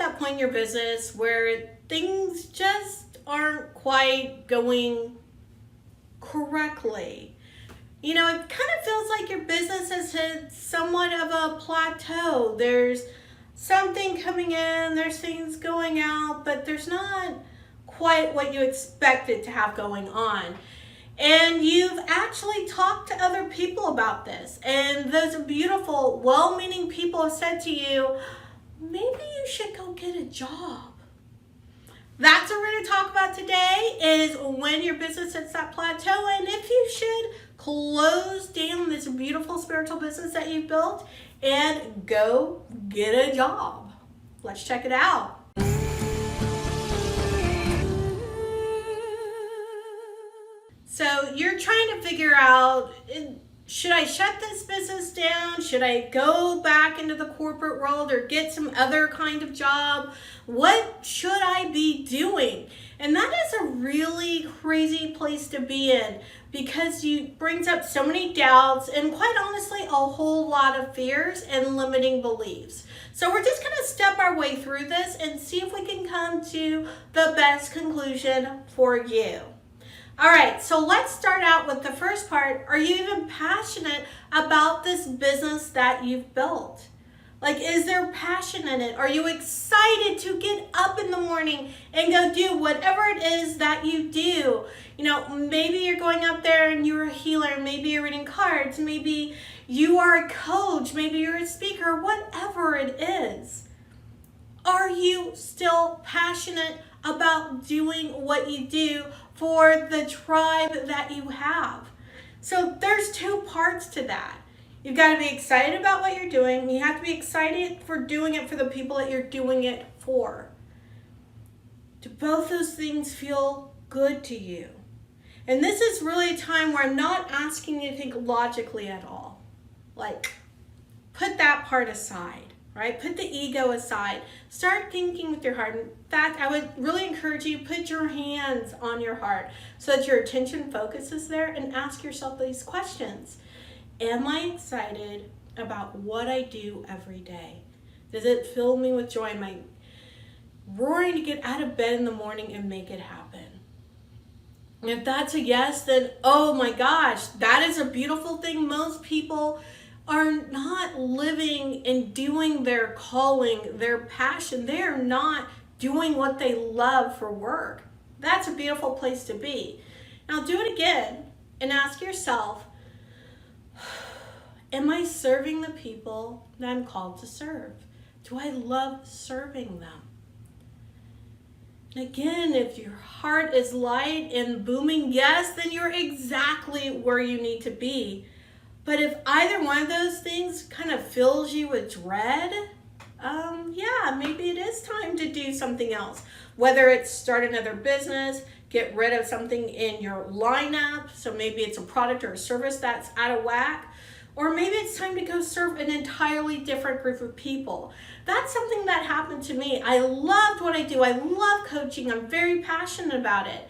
that point in your business where things just aren't quite going correctly. You know, it kind of feels like your business has hit somewhat of a plateau. There's something coming in, there's things going out, but there's not quite what you expected to have going on. And you've actually talked to other people about this, and those beautiful, well-meaning people have said to you, maybe you should go get a job. That's what we're going to talk about today, is when your business hits that plateau and if you should close down this beautiful spiritual business that you've built and go get a job. Let's check it out. So you're trying to figure out, should I shut this business down? Should I go back into the corporate world or get some other kind of job? What should I be doing? And that is a really crazy place to be in, because it brings up so many doubts and, quite honestly, a whole lot of fears and limiting beliefs. So we're just going to step our way through this and see if we can come to the best conclusion for you. All right, so let's start out with the first part. Are you even passionate about this business that you've built? Like, is there passion in it? Are you excited to get up in the morning and go do whatever it is that you do? You know, maybe you're going up there and you're a healer. Maybe you're reading cards. Maybe you are a coach. Maybe you're a speaker, whatever it is. Are you still passionate about doing what you do for the tribe that you have? So there's two parts to that. You've got to be excited about what you're doing. You have to be excited for doing it for the people that you're doing it for. Do both those things feel good to you? And this is really a time where I'm not asking you to think logically at all. Like, put that part aside, right? Put the ego aside. Start thinking with your heart. In fact, I would really encourage you to put your hands on your heart so that your attention focuses there, and ask yourself these questions. Am I excited about what I do every day? Does it fill me with joy? Am I roaring to get out of bed in the morning and make it happen? And if that's a yes, then oh my gosh, that is a beautiful thing. Most people are not living and doing their calling, their passion. They are not doing what they love for work. That's a beautiful place to be. Now do it again and ask yourself, am I serving the people that I'm called to serve? Do I love serving them? Again, if your heart is light and booming yes, then you're exactly where you need to be. But if either one of those things kind of fills you with dread, yeah, maybe it is time to do something else. Whether it's start another business, get rid of something in your lineup, so maybe it's a product or a service that's out of whack, or maybe it's time to go serve an entirely different group of people. That's something that happened to me. I loved what I do. I love coaching. I'm very passionate about it.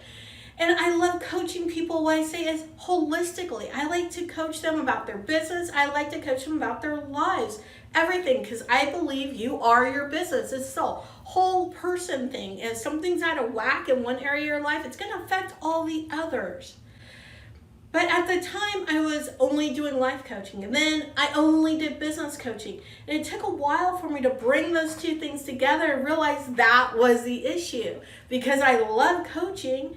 And I love coaching people, what I say is holistically. I like to coach them about their business. I like to coach them about their lives, everything, because I believe you are your business. It's a whole person thing. And if something's out of whack in one area of your life, it's going to affect all the others. But at the time, I was only doing life coaching, and then I only did business coaching. And it took a while for me to bring those two things together and realize that was the issue, because I love coaching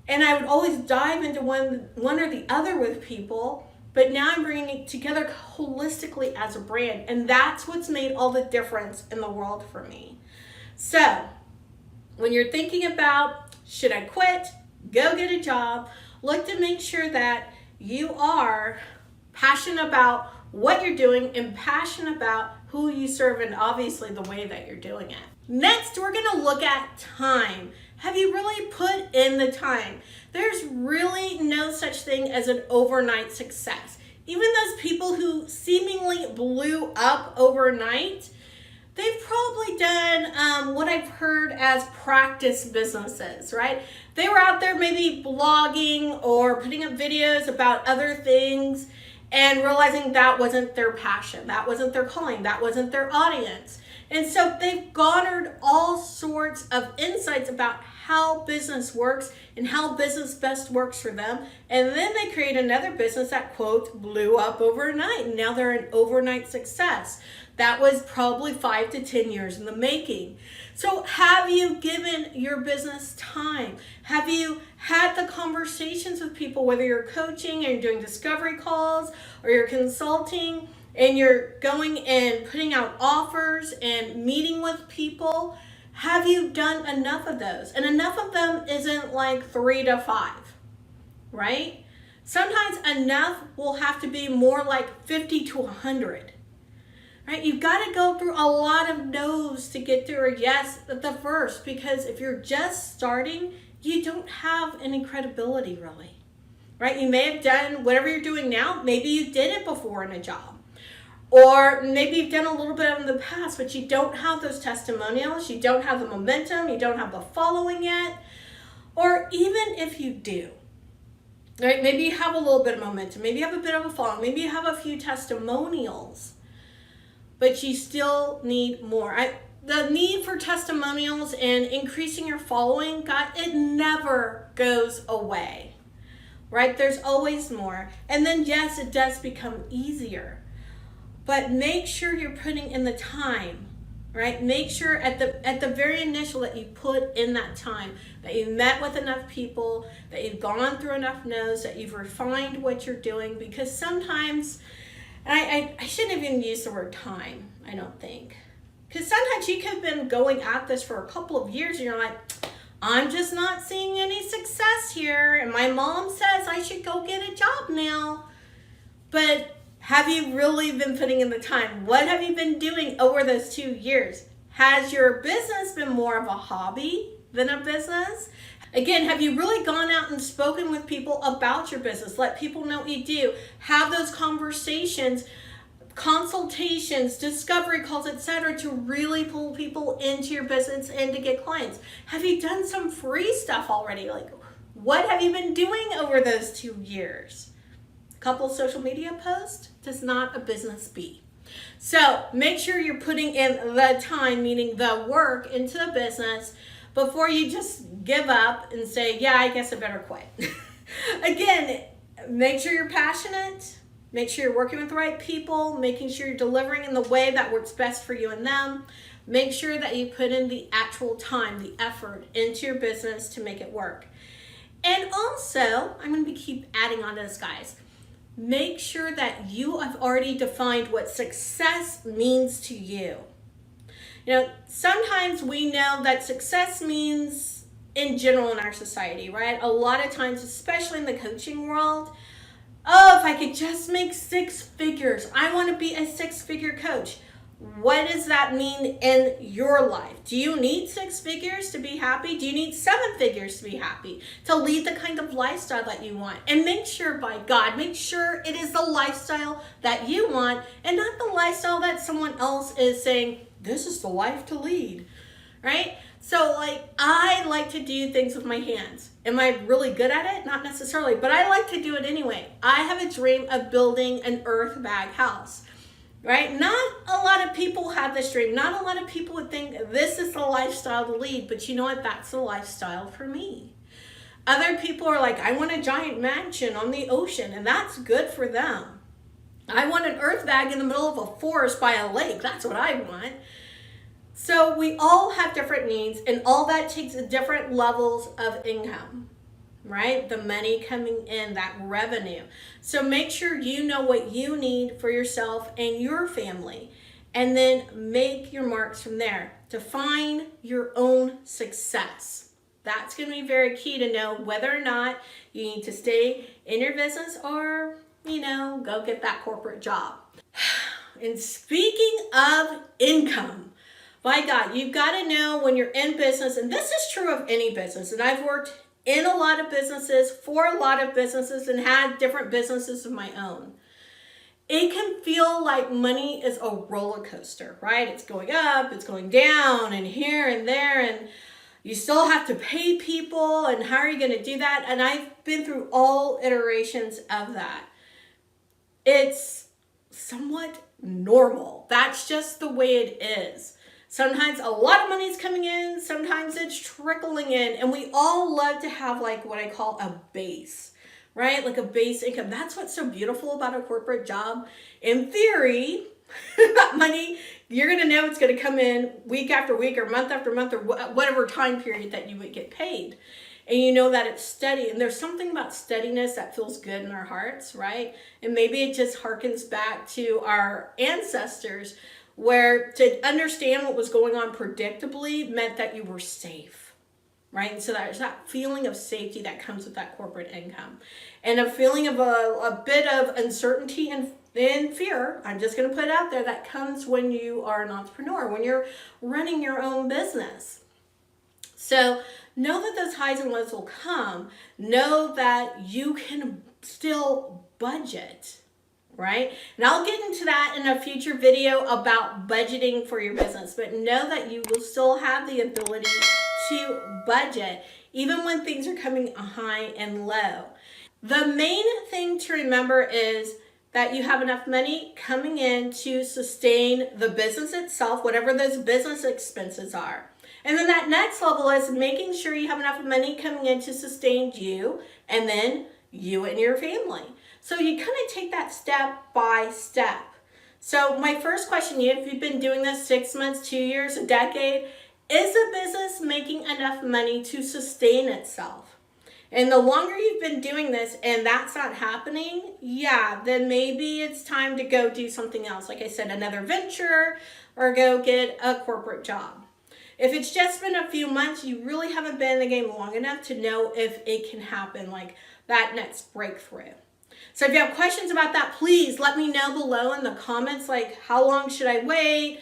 and I would always dive into one or the other with people, but now I'm bringing it together holistically as a brand, and that's what's made all the difference in the world for me. So when you're thinking about, should I quit, go get a job, look to make sure that you are passionate about what you're doing and passionate about who you serve, and obviously the way that you're doing it. Next, we're going to look at time. Have you really put in the time? There's really no such thing as an overnight success. Even those people who seemingly blew up overnight, they've probably done what I've heard as practice businesses, right? They were out there maybe blogging or putting up videos about other things and realizing that wasn't their passion, that wasn't their calling, that wasn't their audience. And so they've garnered all sorts of insights about how business works and how business best works for them. And then they create another business that, quote, blew up overnight. And now they're an overnight success. That was probably 5 to 10 years in the making. So have you given your business time? Have you had the conversations with people, whether you're coaching and you're doing discovery calls or you're consulting and you're going and putting out offers and meeting with people? Have you done enough of those? And enough of them isn't like 3 to 5, right? Sometimes enough will have to be more like 50 to 100. Right? You've got to go through a lot of no's to get through a yes at the first, because if you're just starting, you don't have any credibility really, right? You may have done whatever you're doing now. Maybe you did it before in a job, or maybe you've done a little bit of it in the past, but you don't have those testimonials. You don't have the momentum. You don't have the following yet. Or even if you do, right? Maybe you have a little bit of momentum. Maybe you have a bit of a following. Maybe you have a few testimonials, but you still need more. The need for testimonials and increasing your following, God, it never goes away, right? There's always more. And then yes, it does become easier, but make sure you're putting in the time, right? Make sure at the very initial that you put in that time, that you met with enough people, that you've gone through enough no's, that you've refined what you're doing, because sometimes, and I shouldn't even use the word time, I don't think. Because sometimes you could have been going at this for a couple of years and you're like, I'm just not seeing any success here. And my mom says I should go get a job now. But have you really been putting in the time? What have you been doing over those 2 years? Has your business been more of a hobby than a business? Again, have you really gone out and spoken with people about your business? Let people know what you do. Have those conversations, consultations, discovery calls, etc., to really pull people into your business and to get clients. Have you done some free stuff already? Like, what have you been doing over those 2 years? A couple social media posts does not a business be. So make sure you're putting in the time, meaning the work, into the business before you just give up and say, yeah, I guess I better quit. Again, make sure you're passionate. Make sure you're working with the right people, making sure you're delivering in the way that works best for you and them. Make sure that you put in the actual time, the effort into your business to make it work. And also, I'm going to keep adding on to this, guys. Make sure that you have already defined what success means to you. You know, sometimes we know that success means in general in our society, right? A lot of times, especially in the coaching world, oh, if I could just make 6 figures, I want to be a 6-figure coach. What does that mean in your life? Do you need 6 figures to be happy? Do you need 7 figures to be happy? To lead the kind of lifestyle that you want? And make sure, by God, make sure it is the lifestyle that you want and not the lifestyle that someone else is saying, this is the life to lead, right? So I like to do things with my hands. Am I really good at it? Not necessarily, but I like to do it anyway. I have a dream of building an earth bag house, right? Not a lot of people have this dream. Not a lot of people would think this is the lifestyle to lead, but you know what? That's the lifestyle for me. Other people are like, I want a giant mansion on the ocean, and that's good for them. I want an earth bag in the middle of a forest by a lake. That's what I want. So we all have different needs, and all that takes different levels of income, right? The money coming in, that revenue. So make sure you know what you need for yourself and your family, and then make your marks from there. Define your own success. That's going to be very key to know whether or not you need to stay in your business or, go get that corporate job. And speaking of income, by God, you've got to know when you're in business, and this is true of any business, and I've worked in a lot of businesses, for a lot of businesses, and had different businesses of my own. It can feel like money is a roller coaster, right? It's going up, it's going down, and here and there, and you still have to pay people, and how are you going to do that? And I've been through all iterations of that. It's somewhat normal. That's just the way it is. Sometimes a lot of money's coming in, sometimes it's trickling in, and we all love to have like what I call a base, right? Like a base income. That's what's so beautiful about a corporate job. In theory, that money, you're going to know it's going to come in week after week or month after month or whatever time period that you would get paid. And you know that it's steady. And there's something about steadiness that feels good in our hearts, right? And maybe it just harkens back to our ancestors, where to understand what was going on predictably meant that you were safe, right? And so there's that feeling of safety that comes with that corporate income. And a feeling of a bit of uncertainty and fear, I'm just going to put it out there, that comes when you are an entrepreneur, when you're running your own business. So know that those highs and lows will come. Know that you can still budget, right? And I'll get into that in a future video about budgeting for your business, but know that you will still have the ability to budget even when things are coming high and low. The main thing to remember is that you have enough money coming in to sustain the business itself, whatever those business expenses are. And then that next level is making sure you have enough money coming in to sustain you and then you and your family. So you kind of take that step by step. So my first question to you, if you've been doing this 6 months, 2 years, a decade, is the business making enough money to sustain itself? And the longer you've been doing this and that's not happening, yeah, then maybe it's time to go do something else. Like I said, another venture or go get a corporate job. If it's just been a few months, you really haven't been in the game long enough to know if it can happen, like that next breakthrough. So if you have questions about that, please let me know below in the comments, like how long should I wait?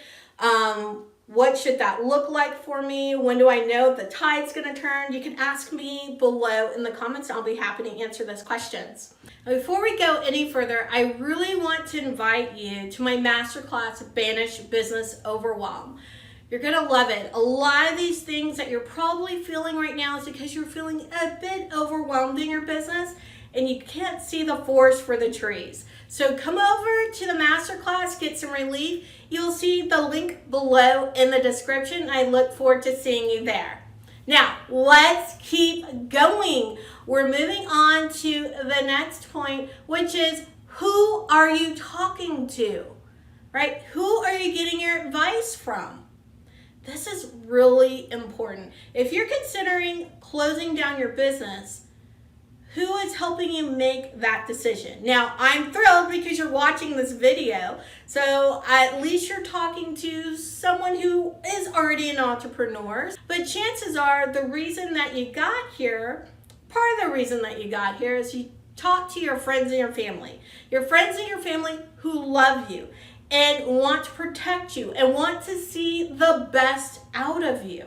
What should that look like for me? When do I know the tide's gonna turn? You can ask me below in the comments. I'll be happy to answer those questions. Now, before we go any further, I really want to invite you to my masterclass, Banish Business Overwhelm. You're gonna love it. A lot of these things that you're probably feeling right now is because you're feeling a bit overwhelmed in your business and you can't see the forest for the trees. So come over to the masterclass, get some relief. You'll see the link below in the description. I look forward to seeing you there. Now, let's keep going. We're moving on to the next point, which is who are you talking to, right? Who are you getting your advice from? This is really important. If you're considering closing down your business, who is helping you make that decision? Now, I'm thrilled because you're watching this video, so at least you're talking to someone who is already an entrepreneur. But chances are the reason that you got here, part of the reason that you got here is you talk to your friends and your family. Your friends and your family who love you and want to protect you and want to see the best out of you.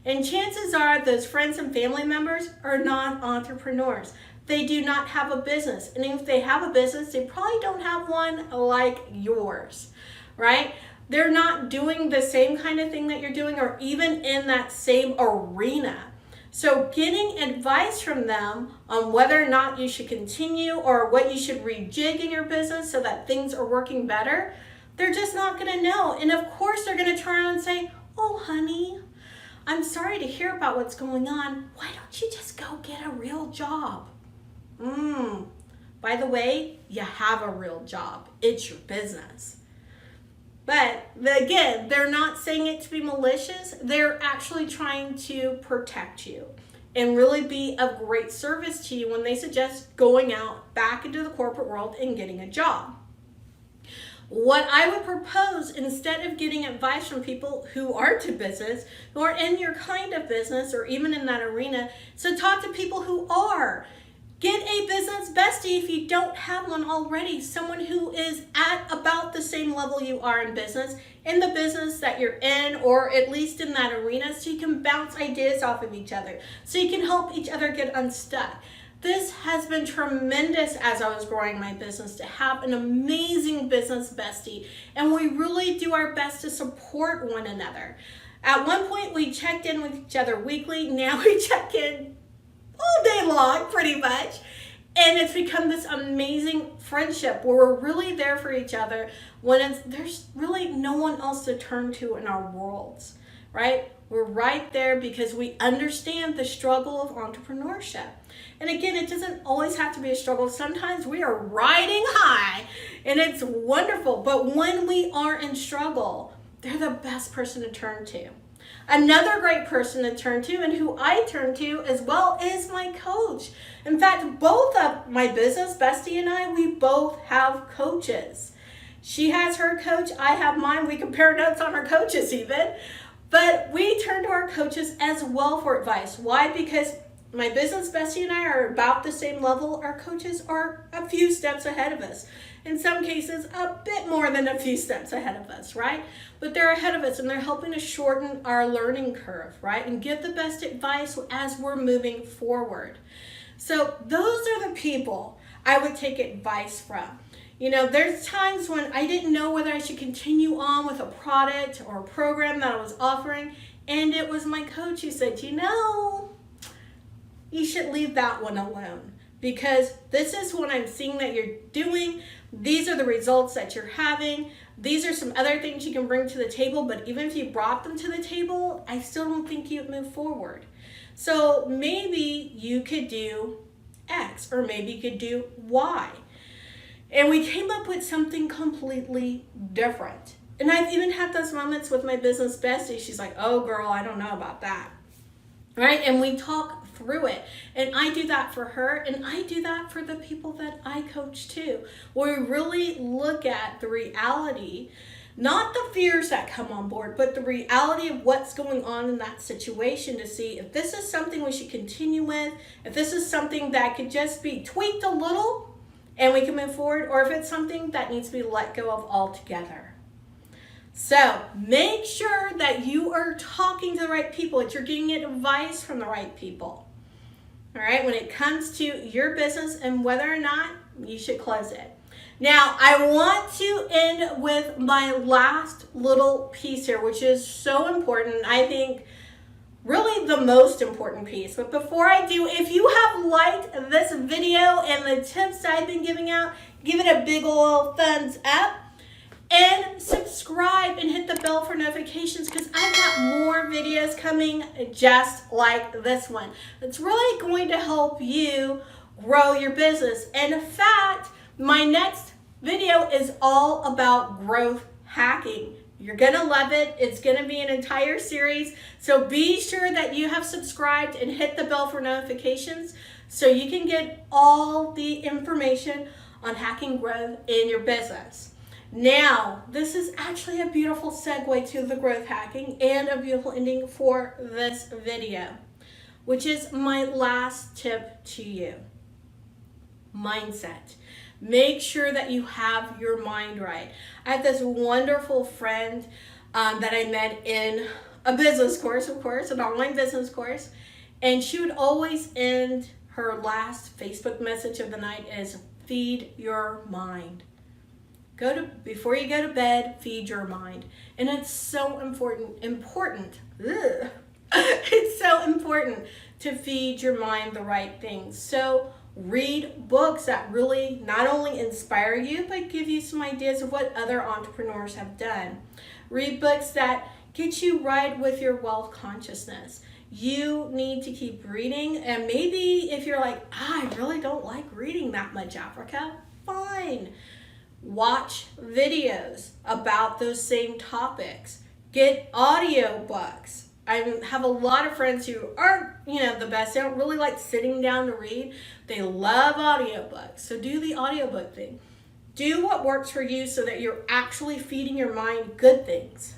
And chances are those friends and family members are not entrepreneurs. They do not have a business. And if they have a business, they probably don't have one like yours, right? They're not doing the same kind of thing that you're doing or even in that same arena. So getting advice from them on whether or not you should continue or what you should rejig in your business so that things are working better, they're just not going to know. And of course, they're going to turn around and say, oh, honey, I'm sorry to hear about what's going on. Why don't you just go get a real job? By the way, you have a real job. It's your business. But again, they're not saying it to be malicious. They're actually trying to protect you and really be of great service to you when they suggest going out back into the corporate world and getting a job. What I would propose, instead of getting advice from people who aren't in business, who are in your kind of business or even in that arena, so talk to people who are. Get a business bestie if you don't have one already, someone who is at about the same level you are in the business that you're in, or at least in that arena, so you can bounce ideas off of each other, so you can help each other get unstuck. This has been tremendous as I was growing my business to have an amazing business bestie, and we really do our best to support one another. At one point, we checked in with each other weekly. Now we check in all day long, pretty much. And it's become this amazing friendship where we're really there for each other when there's really no one else to turn to in our worlds, right? We're right there because we understand the struggle of entrepreneurship. And again, it doesn't always have to be a struggle. Sometimes we are riding high and it's wonderful. But when we are in struggle, they're the best person to turn to. Another great person to turn to, and who I turn to as well, is my coach. In fact, both of my business, Bestie and I, we both have coaches. She has her coach, I have mine. We compare notes on our coaches even. But we turn to our coaches as well for advice. Why? Because my business bestie and I are about the same level. Our coaches are a few steps ahead of us. In some cases, a bit more than a few steps ahead of us, right? But they're ahead of us and they're helping to shorten our learning curve, right? And give the best advice as we're moving forward. So those are the people I would take advice from. You know, there's times when I didn't know whether I should continue on with a product or a program that I was offering. And it was my coach who said, you know, you should leave that one alone, because this is what I'm seeing that you're doing. These are the results that you're having. These are some other things you can bring to the table, but even if you brought them to the table, I still don't think you'd move forward. So maybe you could do X, or maybe you could do Y. And we came up with something completely different. And I've even had those moments with my business bestie. She's like, oh girl, I don't know about that. Right? And we talk through it. And I do that for her, and I do that for the people that I coach too. Where we really look at the reality, not the fears that come on board, but the reality of what's going on in that situation to see if this is something we should continue with, if this is something that could just be tweaked a little and we can move forward, or if it's something that needs to be let go of altogether. So make sure that you are talking to the right people, that you're getting advice from the right people. All right, when it comes to your business and whether or not you should close it. Now, I want to end with my last little piece here, which is so important. I think really the most important piece. But before I do, if you have liked this video and the tips I've been giving out, give it a big ol' thumbs up. And subscribe and hit the bell for notifications, because I've got more videos coming just like this one. It's really going to help you grow your business. And in fact, my next video is all about growth hacking. You're going to love it. It's going to be an entire series. So be sure that you have subscribed and hit the bell for notifications so you can get all the information on hacking growth in your business. Now, this is actually a beautiful segue to the growth hacking and a beautiful ending for this video, which is my last tip to you. Mindset. Make sure that you have your mind right. I have this wonderful friend that I met in a business course, of course, an online business course, and she would always end her last Facebook message of the night as, feed your mind. Before you go to bed, feed your mind. And it's so important. It's so important to feed your mind the right things. So read books that really not only inspire you, but give you some ideas of what other entrepreneurs have done. Read books that get you right with your wealth consciousness. You need to keep reading. And maybe if you're like, I really don't like reading that much, Africa, fine. Watch videos about those same topics. Get audio books. I have a lot of friends who aren't, the best. They don't really like sitting down to read. They love audiobooks. So do the audiobook thing. Do what works for you so that you're actually feeding your mind good things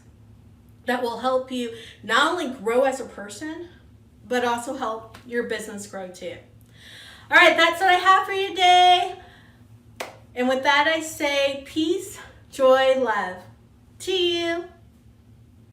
that will help you not only grow as a person, but also help your business grow too. All right, that's what I have for you today. And with that, I say peace, joy, love to you.